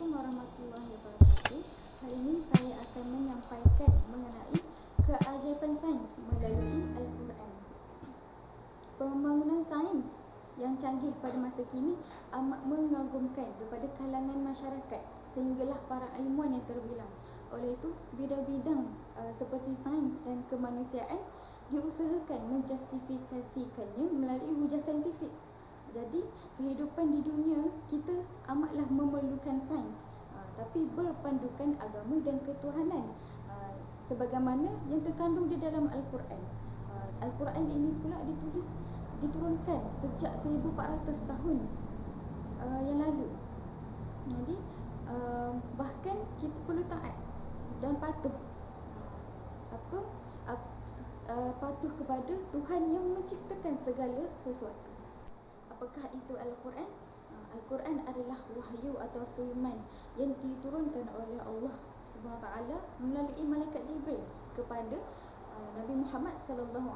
Assalamualaikum warahmatullahi wabarakatuh. Hari ini saya akan menyampaikan mengenai keajaiban sains melalui Al-Quran. Pembangunan sains yang canggih pada masa kini amat mengagumkan daripada kalangan masyarakat sehinggalah para ilmuwan yang terbilang. Oleh itu, bidang-bidang seperti sains dan kemanusiaan diusahakan menjustifikasikannya melalui hujah saintifik. Jadi, kehidupan di dunia kita amatlah memerlukan sains, tapi berpandukan agama dan ketuhanan, sebagaimana yang terkandung di dalam Al-Quran. Al-Quran ini pula diturunkan sejak 1400 tahun yang lalu. Jadi, bahkan kita perlu taat dan patuh patuh kepada Tuhan yang menciptakan segala sesuatu. Apakah itu Al-Quran? Al-Quran adalah wahyu atau firman yang diturunkan oleh Allah SWT melalui malaikat Jibril kepada Nabi Muhammad SAW.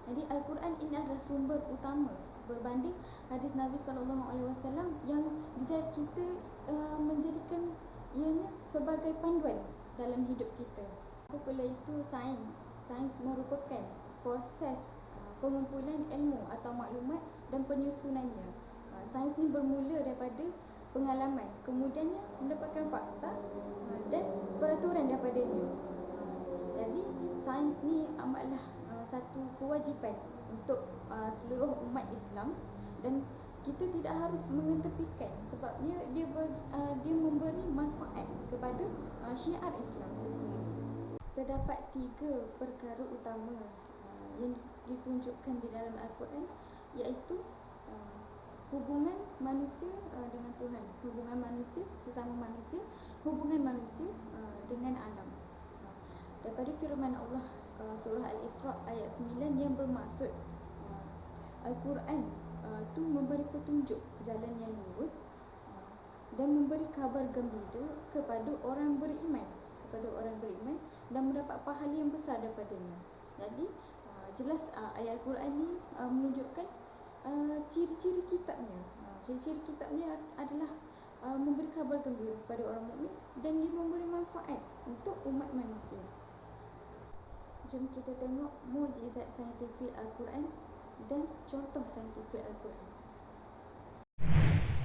Jadi Al-Quran ini adalah sumber utama berbanding hadis Nabi SAW yang kita menjadikan ianya sebagai panduan dalam hidup kita. Apa pula itu sains? Sains merupakan proses pengumpulan ilmu atau maklumat dan penyusunannya. Sains ini bermula daripada pengalaman, kemudiannya mendapatkan fakta dan peraturan daripadanya. Jadi sains ni amatlah satu kewajipan untuk seluruh umat Islam, dan kita tidak harus mengetepikan sebabnya dia memberi manfaat kepada syiar Islam itu sendiri. Terdapat 3 perkara utama yang ditunjukkan di dalam Al-Quran, iaitu hubungan manusia dengan Tuhan, hubungan manusia sesama manusia, hubungan manusia dengan alam. Daripada firman Allah surah Al-Isra ayat 9 yang bermaksud Al-Quran itu memberi petunjuk jalan yang lurus dan memberi kabar gembira kepada orang beriman, dan mendapat pahala yang besar daripadanya. Jadi jelas ayat Al-Quran ni menunjukkan ciri-ciri kitabnya. Ciri-ciri kitabnya adalah memberi kabar gembira kepada orang mukmin dan dia memberi manfaat untuk umat manusia. Jom kita tengok mukjizat saintifik Al-Quran dan contoh saintifik Al-Quran.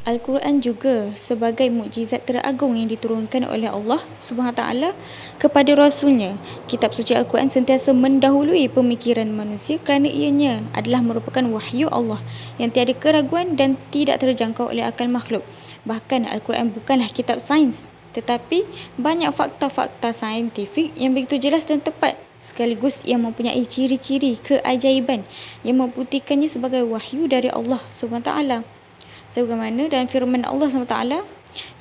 Al-Quran juga sebagai mukjizat teragung yang diturunkan oleh Allah SWT kepada Rasulnya. Kitab suci Al-Quran sentiasa mendahului pemikiran manusia kerana ianya adalah merupakan wahyu Allah yang tiada keraguan dan tidak terjangkau oleh akal makhluk. Bahkan Al-Quran bukanlah kitab sains, tetapi banyak fakta-fakta saintifik yang begitu jelas dan tepat, sekaligus ia mempunyai ciri-ciri keajaiban yang membuktikannya sebagai wahyu dari Allah SWT. Sebagaimana dalam firman Allah SWT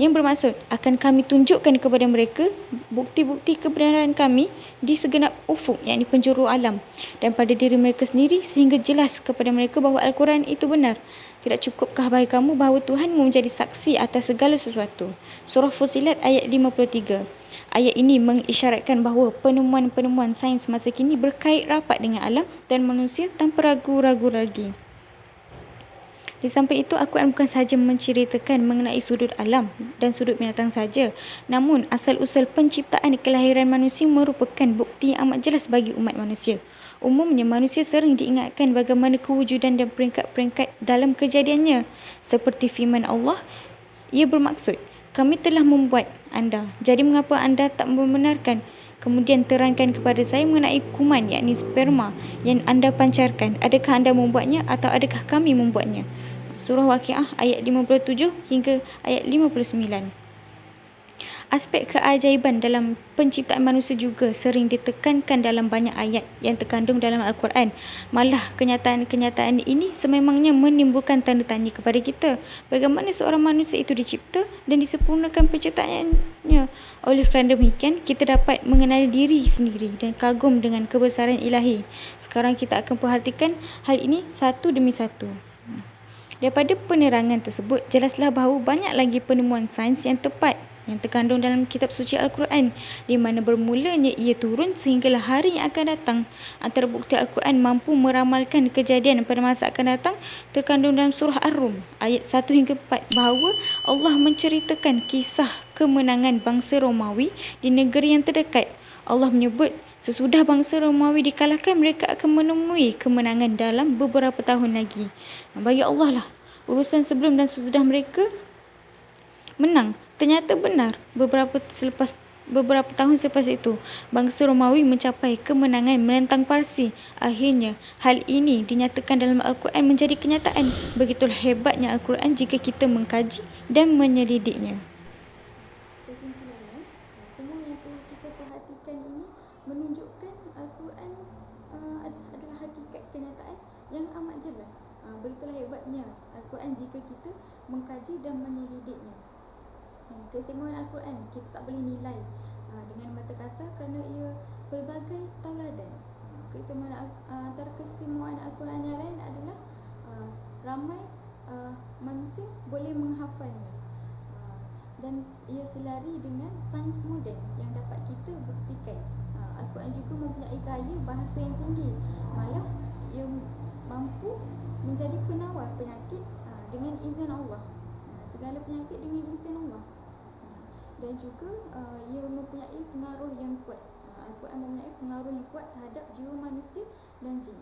yang bermaksud, akan kami tunjukkan kepada mereka bukti-bukti kebenaran kami di segenap ufuk, yakni penjuru alam, dan pada diri mereka sendiri, sehingga jelas kepada mereka bahawa Al-Quran itu benar. Tidak cukupkah bagi kamu bahawa Tuhanmu menjadi saksi atas segala sesuatu? Surah Fussilat ayat 53. Ayat ini mengisyaratkan bahawa penemuan-penemuan sains masa kini berkait rapat dengan alam dan manusia tanpa ragu-ragu lagi. Di samping itu, Al-Quran bukan sahaja menceritakan mengenai sudut alam dan sudut binatang saja, namun asal-usul penciptaan kelahiran manusia merupakan bukti yang amat jelas bagi umat manusia. Umumnya, manusia sering diingatkan bagaimana kewujudan dan peringkat-peringkat dalam kejadiannya. Seperti firman Allah, ia bermaksud, kami telah membuat anda, jadi mengapa anda tak membenarkan? Kemudian terangkan kepada saya mengenai kuman, yakni sperma yang anda pancarkan. Adakah anda membuatnya atau adakah kami membuatnya? Surah Waqiah ayat 57 hingga ayat 59. Aspek keajaiban dalam penciptaan manusia juga sering ditekankan dalam banyak ayat yang terkandung dalam Al-Quran. Malah kenyataan-kenyataan ini sememangnya menimbulkan tanda tanya kepada kita. Bagaimana seorang manusia itu dicipta dan disempurnakan penciptaannya. Oleh kerana demikian, kita dapat mengenali diri sendiri dan kagum dengan kebesaran ilahi. Sekarang kita akan perhatikan hal ini satu demi satu. Daripada penerangan tersebut, jelaslah bahawa banyak lagi penemuan sains yang tepat yang terkandung dalam kitab suci Al-Quran, di mana bermulanya ia turun sehinggalah hari yang akan datang. Antara bukti Al-Quran mampu meramalkan kejadian pada masa akan datang terkandung dalam surah Ar-Rum ayat 1 hingga 4, bahawa Allah menceritakan kisah kemenangan bangsa Romawi di negeri yang terdekat. Allah menyebut sesudah bangsa Romawi dikalahkan, mereka akan menemui kemenangan dalam beberapa tahun lagi. Bagi Allah lah urusan sebelum dan sesudah mereka menang. Ternyata benar, beberapa tahun selepas itu bangsa Romawi mencapai kemenangan menentang Parsi. Akhirnya hal ini dinyatakan dalam Al-Quran menjadi kenyataan. Begitulah hebatnya Al-Quran jika kita mengkaji dan menyelidiknya. Kesimpulannya, semua yang telah kita perhatikan ini menunjukkan Al-Quran adalah hakikat kenyataan yang amat jelas. Begitulah hebatnya Al-Quran jika kita mengkaji dan menyelidiknya. Keistimewaan Al-Quran kita tak boleh nilai dengan mata kasar kerana ia pelbagai tauladan. Antara keistimewaan Al-Quran yang lain adalah ramai manusia boleh menghafalnya, dan ia selari dengan sains moden yang dapat kita buktikan. Al-Quran juga mempunyai gaya bahasa yang tinggi, malah ia mampu menjadi penawar penyakit dengan izin Allah. Segala penyakit dengan izin Allah. Dan juga ia mempunyai pengaruh yang kuat. Al-Quran mempunyai pengaruh yang kuat terhadap jiwa manusia dan jin.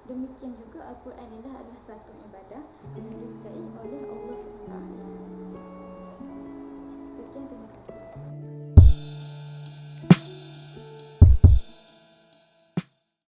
Demikian juga Al-Quran adalah satu